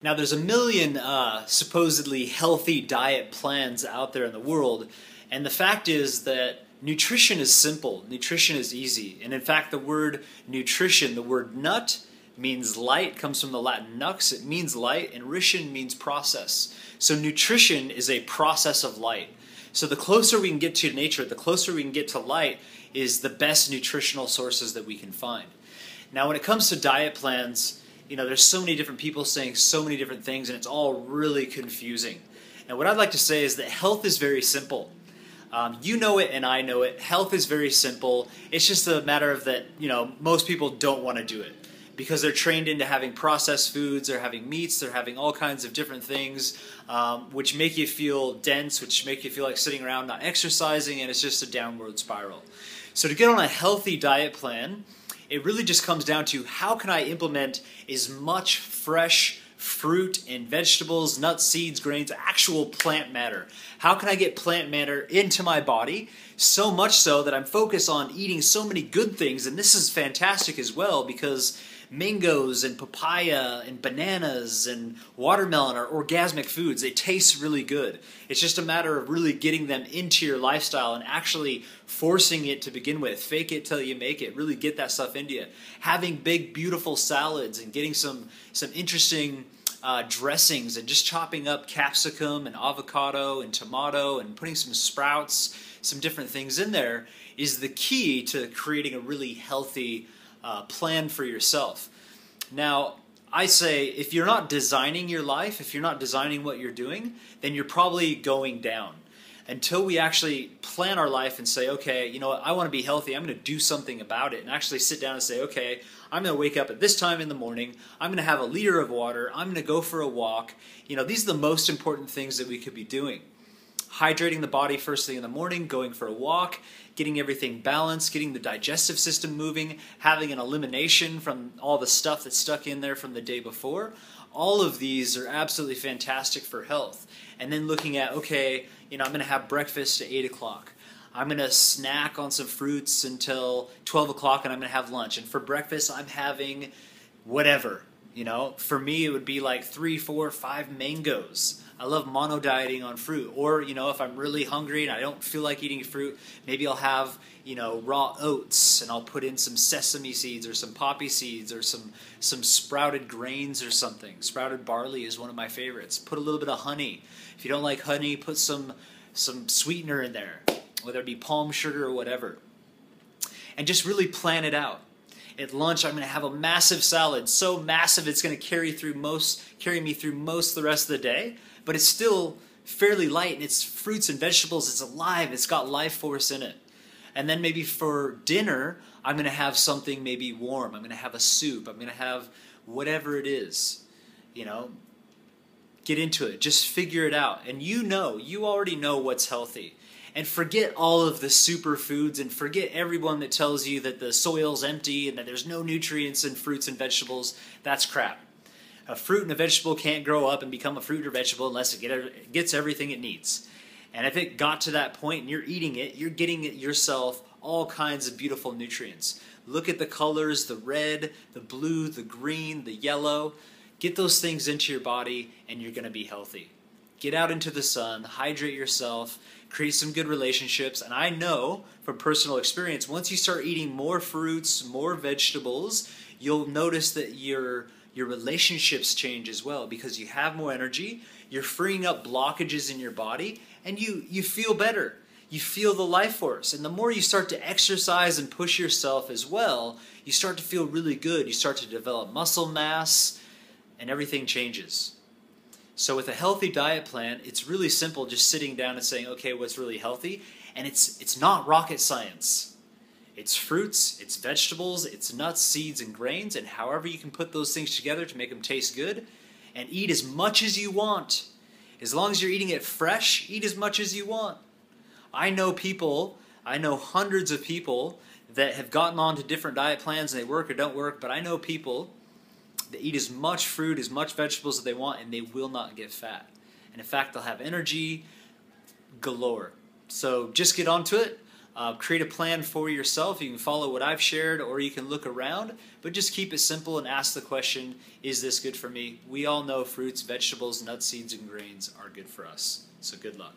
Now, there's a million supposedly healthy diet plans out there in the world, and the fact is that nutrition is simple, nutrition is easy. And in fact, the word nutrition, the word nut, means light, comes from the Latin nux, it means light, and ration means process. So nutrition is a process of light. So the closer we can get to nature, the closer we can get to light, is the best nutritional sources that we can find. Now, when it comes to diet plans, there's so many different people saying so many different things, and it's all really confusing. And what I'd like to say is that health is very simple. You know it and I know it. Health is very simple. It's just a matter of that, most people don't want to do it because they're trained into having processed foods, they're having meats, they're having all kinds of different things, which make you feel dense, which make you feel like sitting around not exercising, and it's just a downward spiral. So to get on a healthy diet plan, it really just comes down to how can I implement as much fresh fruit and vegetables, nuts, seeds, grains, actual plant matter. How can I get plant matter into my body so much so that I'm focused on eating so many good things? And this is fantastic as well because mangoes and papaya and bananas and watermelon are orgasmic foods. They taste really good. It's just a matter of really getting them into your lifestyle and actually forcing it to begin with. Fake it till you make it. Really get that stuff into you. Having big, beautiful salads and getting some interesting dressings and just chopping up capsicum and avocado and tomato and putting some sprouts, some different things in there is the key to creating a really healthy plan for yourself. Now, I say if you're not designing your life, if you're not designing what you're doing, then you're probably going down. Until we actually plan our life and say, okay, you know what, I want to be healthy, I'm going to do something about it, and actually sit down and say, okay, I'm going to wake up at this time in the morning, I'm going to have a liter of water, I'm going to go for a walk. These are the most important things that we could be doing. Hydrating the body first thing in the morning, going for a walk, getting everything balanced, getting the digestive system moving, having an elimination from all the stuff that's stuck in there from the day before. All of these are absolutely fantastic for health. And then looking at, okay, I'm going to have breakfast at 8 o'clock. I'm going to snack on some fruits until 12 o'clock and I'm going to have lunch. And for breakfast, I'm having whatever. For me, it would be like 3, 4, 5 mangoes. I love mono-dieting on fruit. Or, if I'm really hungry and I don't feel like eating fruit, maybe I'll have, raw oats and I'll put in some sesame seeds or some poppy seeds or some sprouted grains or something. Sprouted barley is one of my favorites. Put a little bit of honey. If you don't like honey, put some sweetener in there, whether it be palm sugar or whatever. And just really plan it out. At lunch, I'm going to have a massive salad, so massive it's going to carry me through most of the rest of the day, but it's still fairly light, and it's fruits and vegetables, it's alive, it's got life force in it. And then maybe for dinner, I'm going to have something maybe warm, I'm going to have a soup, I'm going to have whatever it is, Get into it, just figure it out, and you already know what's healthy. And forget all of the superfoods and forget everyone that tells you that the soil's empty and that there's no nutrients in fruits and vegetables. That's crap. A fruit and a vegetable can't grow up and become a fruit or vegetable unless it gets everything it needs. And if it got to that point and you're eating it, you're getting it yourself all kinds of beautiful nutrients. Look at the colors, the red, the blue, the green, the yellow. Get those things into your body and you're going to be healthy. Get out into the sun, hydrate yourself, create some good relationships, and I know from personal experience, once you start eating more fruits, more vegetables, you'll notice that your relationships change as well because you have more energy, you're freeing up blockages in your body, and you feel better. You feel the life force, and the more you start to exercise and push yourself as well, you start to feel really good. You start to develop muscle mass, and everything changes. So with a healthy diet plan, it's really simple just sitting down and saying, okay, what's really healthy? And it's not rocket science. It's fruits, it's vegetables, it's nuts, seeds, and grains, and however you can put those things together to make them taste good, and eat as much as you want. As long as you're eating it fresh, eat as much as you want. I know hundreds of people that have gotten on to different diet plans and they work or don't work, but I know people they eat as much fruit, as much vegetables as they want, and they will not get fat. And in fact, they'll have energy galore. So just get onto it. Create a plan for yourself. You can follow what I've shared, or you can look around, but just keep it simple and ask the question, is this good for me? We all know fruits, vegetables, nuts, seeds, and grains are good for us. So good luck.